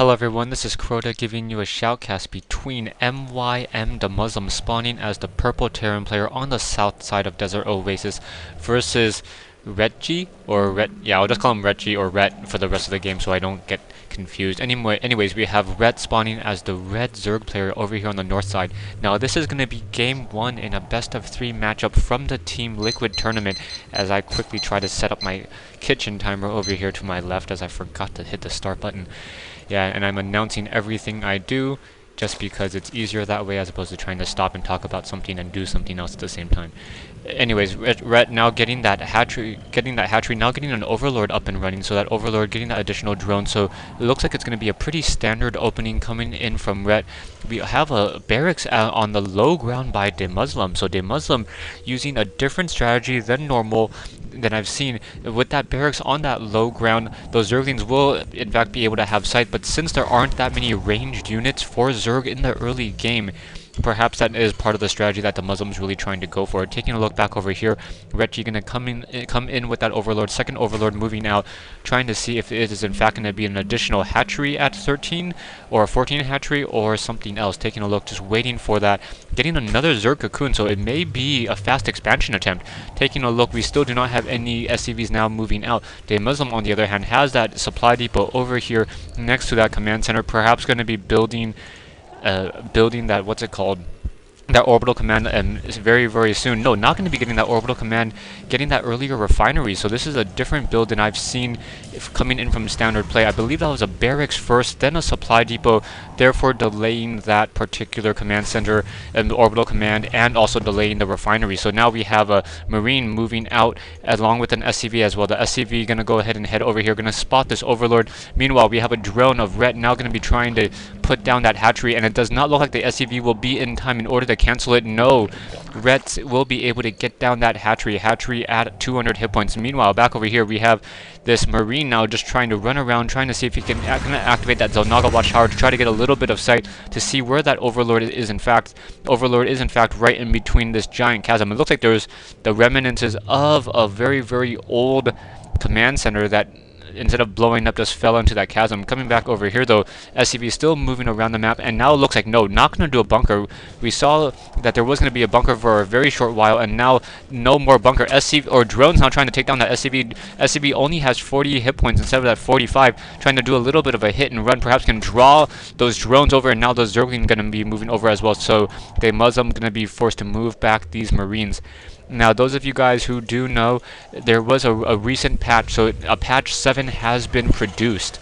Hello everyone, this is Crota giving you a shoutcast between MYMDeMusliM spawning as the purple Terran player on the south side of Desert Oasis versus Retje, I'll just call him Retje or Ret for the rest of the game so I don't get confused. Anyways, we have Ret spawning as the red Zerg player over here on the north side. Now this is going to be game 1 in a best of 3 matchup from the Team Liquid tournament as I quickly try to set up my kitchen timer over here to my left as I forgot to hit the start button. Yeah, and I'm announcing everything I do just because it's easier that way as opposed to trying to stop and talk about something and do something else at the same time. Anyways, Ret now getting that hatchery, now getting an Overlord up and running, so that Overlord getting that additional drone, so it looks like it's going to be a pretty standard opening coming in from Ret. We have a barracks on the low ground by MYMDeMusliM, so MYMDeMusliM using a different strategy than normal than I've seen. With that barracks on that low ground, those Zerglings will in fact be able to have sight, but since there aren't that many ranged units for Zerg in the early game, perhaps that is part of the strategy that the Muslims really trying to go for. Taking a look back over here, Retje gonna come in with that Overlord, second Overlord moving out, trying to see if it is in fact gonna be an additional hatchery at 13 or a 14 hatchery or something else. Taking a look, just waiting for that. Getting another Zerg cocoon, so it may be a fast expansion attempt. Taking a look, we still do not have any SCVs now moving out. MYMDeMusliM on the other hand has that supply depot over here next to that command center, perhaps going to be building that, what's it called, that orbital command very, very soon. No, not going to be getting that orbital command, getting that earlier refinery. So this is a different build than I've seen coming in from standard play. I believe that was a barracks first, then a supply depot, therefore delaying that particular command center and the orbital command, and also delaying the refinery. So now we have a Marine moving out along with an SCV as well. The SCV going to go ahead and head over here, going to spot this Overlord. Meanwhile, we have a drone of Ret now going to be trying to put down that hatchery, and it does not look like the SCV will be in time in order to cancel it. No, Ret will be able to get down that hatchery at 200 hit points. Meanwhile, back over here we have this Marine now just trying to run around, trying to see if he can activate that Zelnaga Watchtower to try to get a little bit of sight to see where that Overlord is in fact. Overlord is in fact right in between this giant chasm. It looks like there's the remnants of a very, very old command center that instead of blowing up just fell into that chasm. Coming back over here though, SCV is still moving around the map, and now it looks like no, not going to do a bunker. We saw that there was going to be a bunker for a very short while, and now no more bunker. SCV or drones now trying to take down that SCV. SCV only has 40 hit points instead of that 45, trying to do a little bit of a hit and run, perhaps can draw those drones over, and now those Zerglings going to be moving over as well, so MYMDeMusliM going to be forced to move back these Marines. Now, those of you guys who do know, there was a recent patch, so a patch 7 has been produced.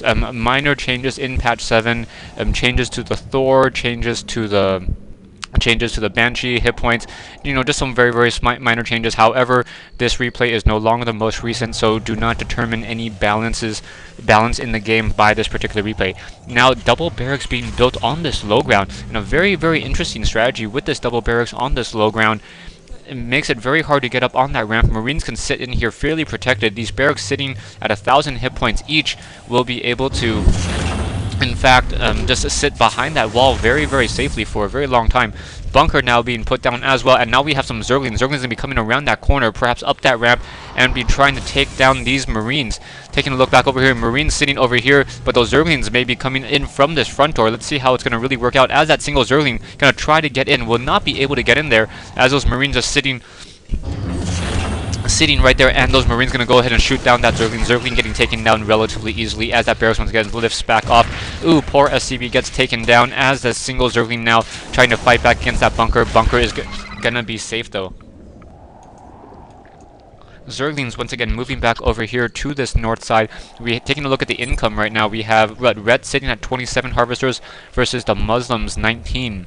Minor changes in patch 7, changes to the Thor, changes to the Banshee hit points, just some very, very minor changes. However, this replay is no longer the most recent, so do not determine any balance in the game by this particular replay. Now, double barracks being built on this low ground, and a very, very interesting strategy with this double barracks on this low ground. It makes it very hard to get up on that ramp. Marines can sit in here fairly protected. These barracks sitting at 1,000 hit points each will be able to, in fact, just sit behind that wall very, very safely for a very long time. Bunker now being put down as well, and now we have some Zerglings. Zerglings going to be coming around that corner, perhaps up that ramp, and be trying to take down these Marines. Taking a look back over here, Marines sitting over here, but those Zerglings may be coming in from this front door. Let's see how it's going to really work out, as that single Zergling going to try to get in, will not be able to get in there, as those Marines are sitting right there, and those Marines going to go ahead and shoot down that Zergling. Zergling getting taken down relatively easily as that barracks once again lifts back off. Ooh, poor SCV gets taken down as the single Zergling now trying to fight back against that bunker. Bunker is gonna be safe though. Zerglings once again moving back over here to this north side. We're taking a look at the income right now. We have Ret sitting at 27 harvesters versus the Muslims 19.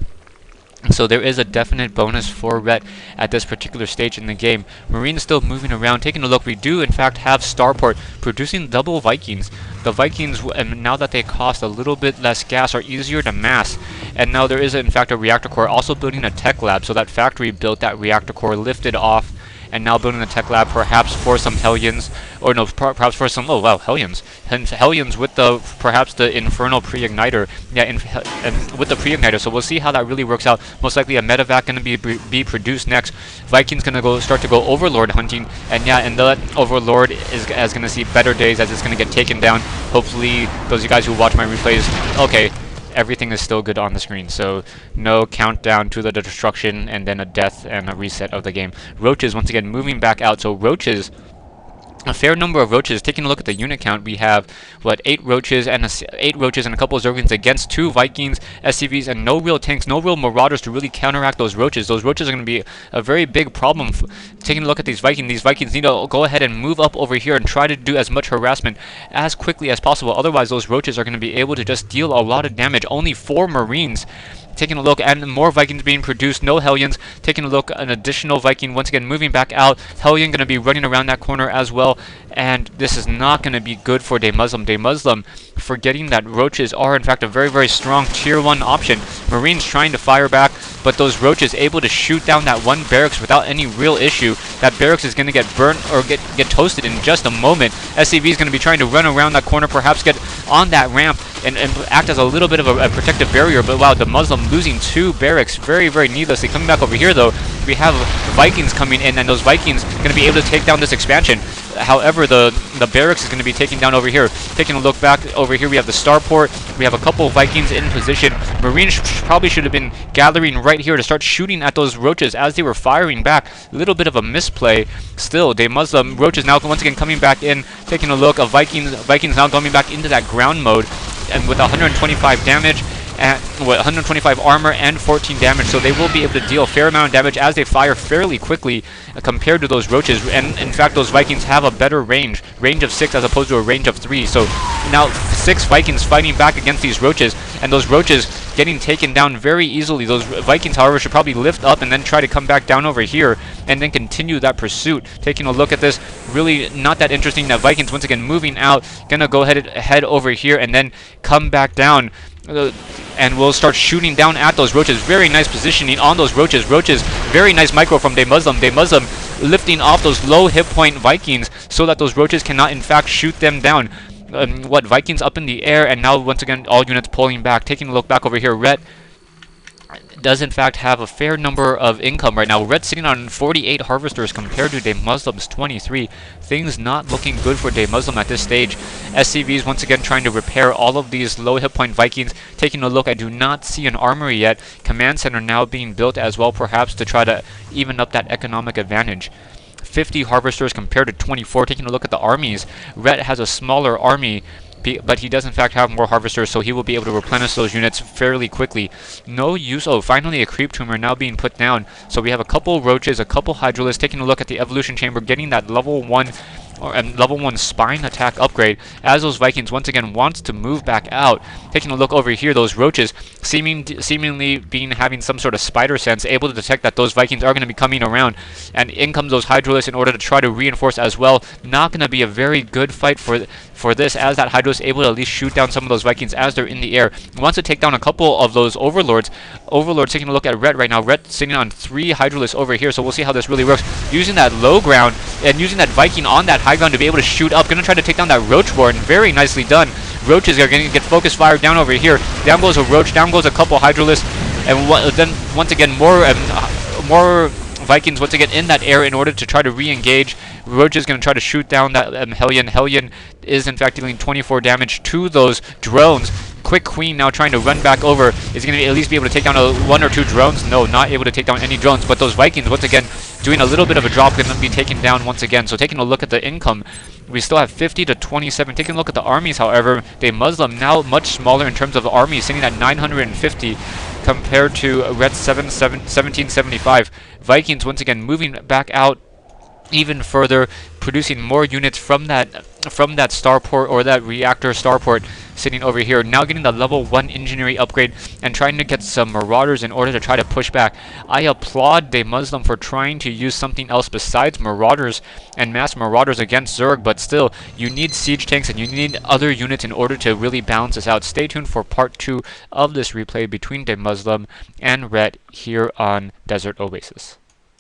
So there is a definite bonus for Ret at this particular stage in the game. Marines still moving around. Taking a look, we do in fact have Starport producing double Vikings. The Vikings, now that they cost a little bit less gas, are easier to mass. And now there is in fact a reactor core, also building a tech lab. So that factory built that reactor core, lifted off, and now building a tech lab, perhaps for some Hellions, or no, perhaps for some, oh wow, Hellions. Hellions with the, perhaps the Infernal Pre-Igniter. Yeah, and with the Pre-Igniter, so we'll see how that really works out. Most likely a Medevac going to be produced next. Vikings going to start to go Overlord hunting, and yeah, and that Overlord is going to see better days as it's going to get taken down. Hopefully, those of you guys who watch my replays, okay, everything is still good on the screen, so no countdown to the destruction and then a death and a reset of the game. Roaches once again moving back out, so Roaches, a fair number of Roaches. Taking a look at the unit count, we have what, 8 Roaches and a couple of Zerglings against 2 Vikings, SCVs, and no real tanks, no real Marauders to really counteract those Roaches. Those Roaches are going to be a very big problem. Taking a look at these Vikings need to go ahead and move up over here and try to do as much harassment as quickly as possible. Otherwise, those Roaches are going to be able to just deal a lot of damage. Only 4 Marines. Taking a look, and more Vikings being produced, no Hellions. Taking a look, an additional Viking once again moving back out. Hellion going to be running around that corner as well, and this is not going to be good for MYMDeMusliM. MYMDeMusliM forgetting that Roaches are in fact a very, very strong tier 1 option. Marines trying to fire back, but those Roaches able to shoot down that one barracks without any real issue. That barracks is going to get burnt or get toasted in just a moment. SCV is going to be trying to run around that corner, perhaps get on that ramp and act as a little bit of a protective barrier, but wow, MYMDeMusliM losing 2 barracks very, very needlessly. Coming back over here though, we have Vikings coming in, and those Vikings going to be able to take down this expansion. However, the barracks is going to be taken down over here. Taking a look back over here, we have the starport. We have a couple Vikings in position. Marines probably should have been gathering right here to start shooting at those Roaches as they were firing back. A little bit of a misplay. Still, MYMDeMusliM Roaches now once again coming back in. Taking a look of Vikings now coming back into that ground mode, and with 125 damage. At 125 armor and 14 damage, so they will be able to deal a fair amount of damage as they fire fairly quickly compared to those Roaches. And in fact, those Vikings have a better range of 6 as opposed to a range of 3. So now 6 Vikings fighting back against these Roaches, and those Roaches getting taken down very easily. Those Vikings, however, should probably lift up and then try to come back down over here and then continue that pursuit. Taking a look at this, really not that interesting. That Vikings once again moving out, gonna go head over here and then come back down. And we'll start shooting down at those Roaches. Very nice positioning on those Roaches. Roaches, very nice micro from MYMDeMusliM. MYMDeMusliM lifting off those low hit point Vikings so that those Roaches cannot in fact shoot them down. Vikings up in the air, and now once again all units pulling back. Taking a look back over here, Rjet does in fact have a fair number of income right now. Rjet sitting on 48 harvesters compared to MYMDeMuslim's 23. Things not looking good for MYMDeMusliM at this stage. SCVs once again trying to repair all of these low hit point Vikings. Taking a look, I do not see an armory yet. Command center now being built as well, perhaps to try to even up that economic advantage. 50 harvesters compared to 24. Taking a look at the armies, Rjet has a smaller army, but he does in fact have more harvesters, so he will be able to replenish those units fairly quickly. No use. Oh, finally a creep tumor now being put down. So we have a couple Roaches, a couple Hydralisks. Taking a look at the evolution chamber, getting that level 1 level 1 spine attack upgrade as those Vikings once again wants to move back out. Taking a look over here, those Roaches seemingly having some sort of spider sense, able to detect that those Vikings are going to be coming around, and in comes those Hydralisks in order to try to reinforce as well. Not going to be a very good fight for this, as that Hydra is able to at least shoot down some of those Vikings as they're in the air. Wants to take down a couple of those Overlords. Overlord taking a look at Rjet right now. Rjet sitting on 3 Hydralisks over here, so we'll see how this really works. Using that low ground and using that Viking on that high ground to be able to shoot up. Gonna try to take down that Roachborn. Very nicely done. Roaches are gonna get focus fired down over here. Down goes a Roach, down goes a couple Hydralisks, and then once again more Vikings once again in that air in order to try to re-engage. Roach is going to try to shoot down that Hellion. Hellion is in fact dealing 24 damage to those drones. Quick Queen now trying to run back over. Is going to at least be able to take down 1 or 2 drones. No, not able to take down any drones. But those Vikings once again doing a little bit of a drop, going to be taken down once again. So taking a look at the income, we still have 50 to 27. Taking a look at the armies, however, MYMDeMusliM now much smaller in terms of armies, sitting at 950 compared to Rjet's 1775. Vikings once again moving back out even further, producing more units from that starport, or that reactor starport sitting over here. Now getting the level 1 engineering upgrade and trying to get some Marauders in order to try to push back. I applaud MYMDeMusliM for trying to use something else besides Marauders and mass Marauders against Zerg, but still, you need siege tanks and you need other units in order to really balance this out. Stay tuned for part 2 of this replay between MYMDeMusliM and Rjet here on Desert Oasis.